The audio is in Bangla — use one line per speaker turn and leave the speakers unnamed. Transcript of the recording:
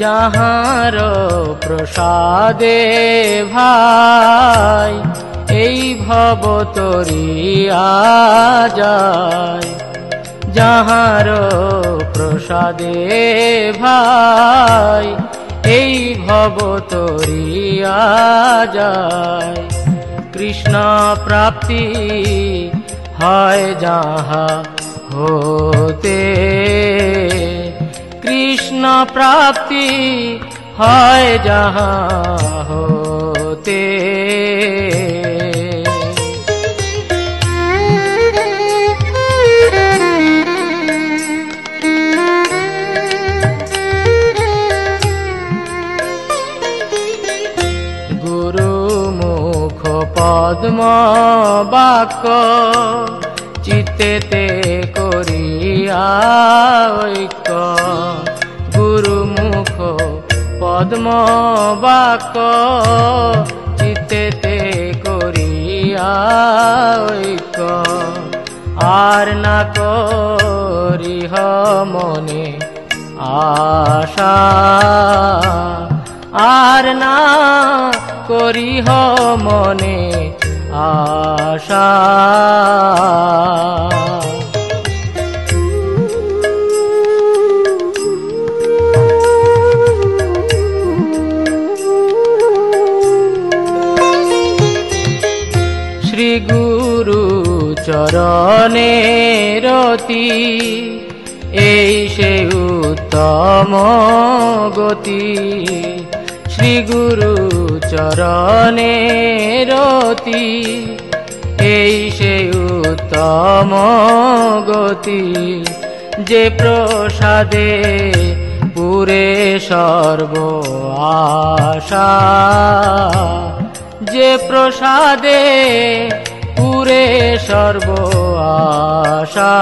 যাহার প্রসাদে ভাই এই ভব তরিয়া যায়, যাহার প্রসাদে ভাই এই ভব তরিয়া যায়। কৃষ্ণ প্রাপ্তি হয় যাহা হতে, কৃষ্ণ প্রাপ্তি হয় যাহা হতে। গুরুমুখ পদ্ম বাক্য চিত্তেতে করিয়া ঐক্য, গুরুমুখ পদ্ম বাক্য চিত্তেতে করিয়া ঐক্য। আর না করিহ মনে আশা, আর না করিহ মনে আশা। শ্রী গুরু চরণে রতি এই সে উত্তম গতি, শ্রী গুরু চরণে রতি এই সে উত্তম গতি। যে প্রসাদে পুরে সর্ব আশা, যে প্রসাদে পুরে সর্ব আশা।